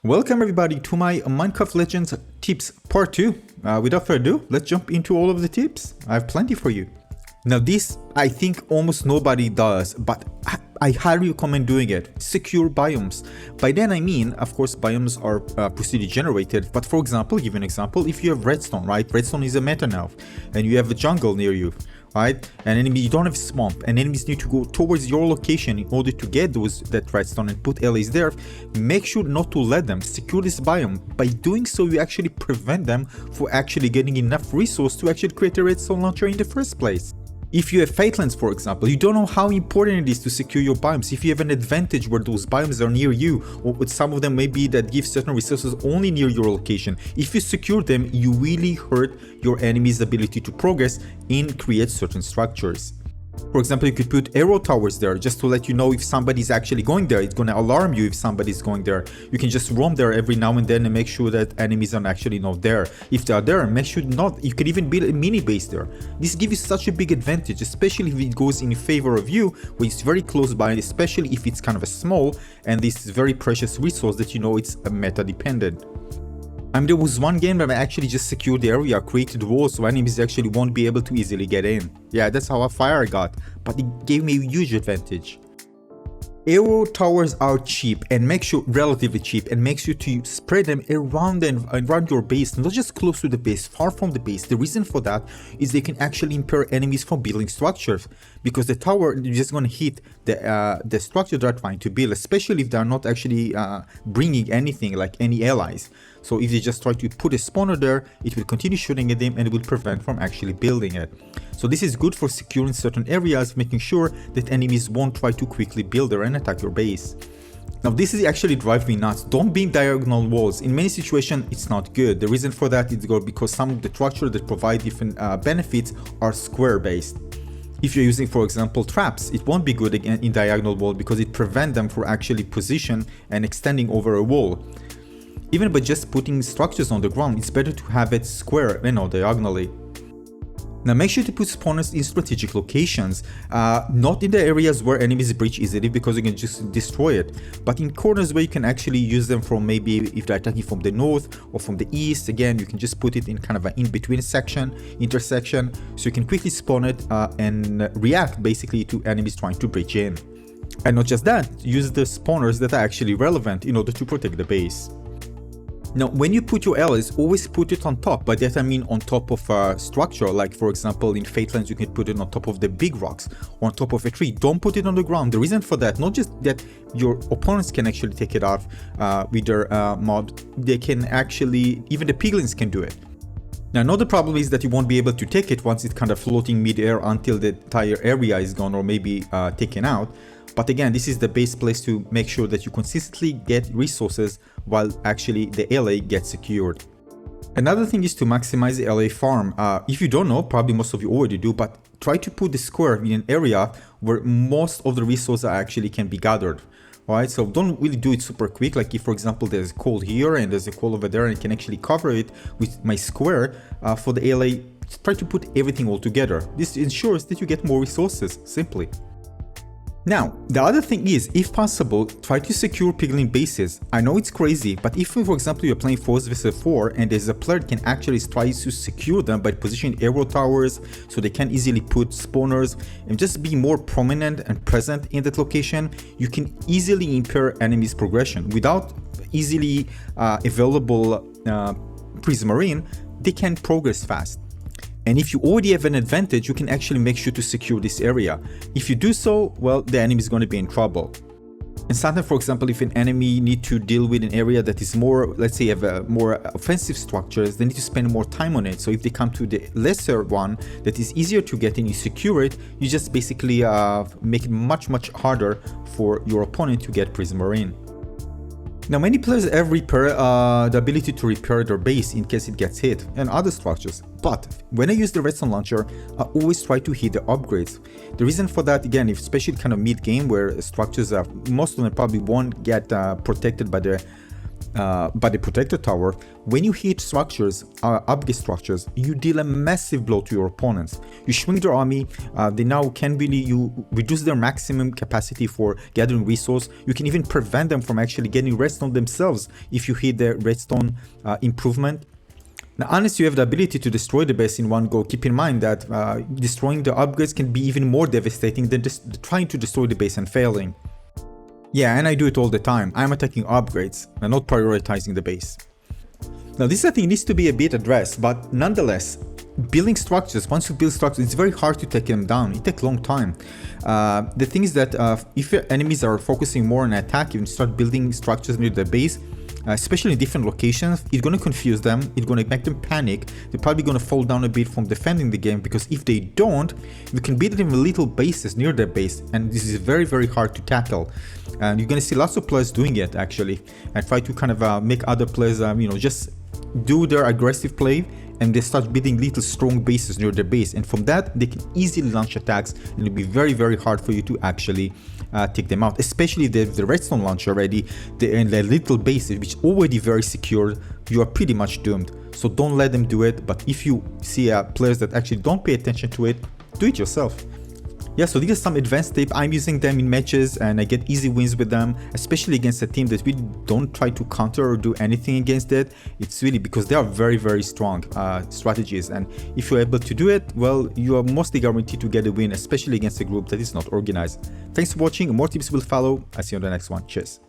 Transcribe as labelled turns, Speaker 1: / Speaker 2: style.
Speaker 1: Welcome everybody to my Minecraft Legends tips part 2. Without further ado, let's jump into all of the tips. I have plenty for you. Now this, I think almost nobody does, but I highly recommend doing it. Secure biomes. By then I mean, of course, biomes are procedure generated, but for example, give an example, if you have redstone, right? Redstone is a meta now, and you have a jungle near you, right? And enemy, you don't have swamp, and enemies need to go towards your location in order to get that redstone and put allays there. Make sure not to let them secure this biome. By doing so, you actually prevent them from actually getting enough resource to actually create a redstone launcher in the first place. If you have Fatelands, for example, you don't know how important it is to secure your biomes. If you have an advantage where those biomes are near you, or with some of them maybe that give certain resources only near your location, if you secure them, you really hurt your enemy's ability to progress and create certain structures. For example, you could put arrow towers there just to let you know if somebody's actually going there. It's going to alarm you if somebody's going there. You can just roam there every now and then and make sure that enemies are actually not there. If they are there, make sure not. You can even build a mini base there. This gives you such a big advantage, especially if it goes in favor of you, when it's very close by, especially if it's kind of a small and this very precious resource that you know it's meta dependent. There was one game where I actually just secured the area, created walls so enemies actually won't be able to easily get in. Yeah, that's how fire I got, but it gave me a huge advantage. Arrow towers are cheap and make sure relatively cheap, and make sure to spread them around your base, not just close to the base, far from the base. The reason for that is they can actually impair enemies from building structures, because the tower is just going to hit the structure they're trying to build, especially if they're not actually bringing anything like any allies. So if they just try to put a spawner there, it will continue shooting at them and it will prevent from actually building it. So this is good for securing certain areas, making sure that enemies won't try to quickly build there and attack your base. Now this is actually drives me nuts. Don't build diagonal walls. In many situations it's not good. The reason for that is because some of the structures that provide different benefits are square based. If you're using, for example, traps, it won't be good again in diagonal wall because it prevents them from actually position and extending over a wall. Even by just putting structures on the ground, it's better to have it square, diagonally. Now make sure to put spawners in strategic locations, not in the areas where enemies breach easily because you can just destroy it, but in corners where you can actually use them from, maybe if they're attacking from the north or from the east. Again, you can just put it in kind of an in-between intersection, so you can quickly spawn it and react basically to enemies trying to breach in. And not just that, use the spawners that are actually relevant in order to protect the base. Now, when you put your allays, always put it on top. By that I mean on top of a structure, like for example in Fatelands you can put it on top of the big rocks or on top of a tree. Don't put it on the ground. The reason for that, not just that your opponents can actually take it off with their mod, they can actually, even the piglins can do it. Now another problem is that you won't be able to take it once it's kind of floating mid-air until the entire area is gone or maybe taken out. But again, this is the base place to make sure that you consistently get resources while actually the allay gets secured. Another thing is to maximize the allay farm. If you don't know, probably most of you already do, but try to put the square in an area where most of the resources actually can be gathered. Alright, so don't really do it super quick. Like if, for example, there's a coal here and there's a coal over there and I can actually cover it with my square for the allay, try to put everything all together. This ensures that you get more resources, simply. Now, the other thing is, if possible, try to secure Piglin bases. I know it's crazy, but if, for example, you're playing 4 vs 4 and there's a player that can actually try to secure them by positioning arrow towers so they can easily put spawners and just be more prominent and present in that location, you can easily impair enemies' progression. Without easily available prismarine, they can progress fast. And if you already have an advantage, you can actually make sure to secure this area. If you do so, well, the enemy is going to be in trouble. And sometimes, for example, if an enemy needs to deal with an area that is more, let's say, have a more offensive structures, they need to spend more time on it. So if they come to the lesser one that is easier to get and you secure it, you just basically make it much harder for your opponent to get prismarine. Now many players have the ability to repair their base in case it gets hit and other structures, but when I use the redstone launcher, I always try to hit the upgrades. The reason for that, again, especially kind of mid-game where structures most of them probably won't get protected by the by the protector tower, when you hit structures, upgrade structures, you deal a massive blow to your opponents. You shrink their army, they now can really, you reduce their maximum capacity for gathering resource. You can even prevent them from actually getting redstone themselves if you hit the redstone improvement. Now, unless you have the ability to destroy the base in one go, keep in mind that destroying the upgrades can be even more devastating than just trying to destroy the base and failing. Yeah, and I do it all the time. I'm attacking upgrades and not prioritizing the base. Now, this I think needs to be a bit addressed, but nonetheless, building structures, once you build structures, it's very hard to take them down. It takes a long time. The thing is that if your enemies are focusing more on attack, you start building structures near the base, especially in different locations, it's going to confuse them, it's going to make them panic. They're probably going to fall down a bit from defending the game, because if they don't, you can build them little bases near their base, and this is very, very hard to tackle. And you're going to see lots of players doing it actually, and try to kind of make other players, just do their aggressive play, and they start building little strong bases near their base, and from that they can easily launch attacks, and it'll be very, very hard for you to actually take them out, especially if they have the redstone launcher already. They're in their little bases, which is already very secure. You are pretty much doomed, so don't let them do it. But if you see players that actually don't pay attention to it, do it yourself. Yeah, so these are some advanced tips. I'm using them in matches and I get easy wins with them, especially against a team that we don't try to counter or do anything against it. It's really because they are very, very strong strategies, and if you're able to do it, well, you are mostly guaranteed to get a win, especially against a group that is not organized. Thanks for watching. More tips will follow. I'll see you on the next one. Cheers.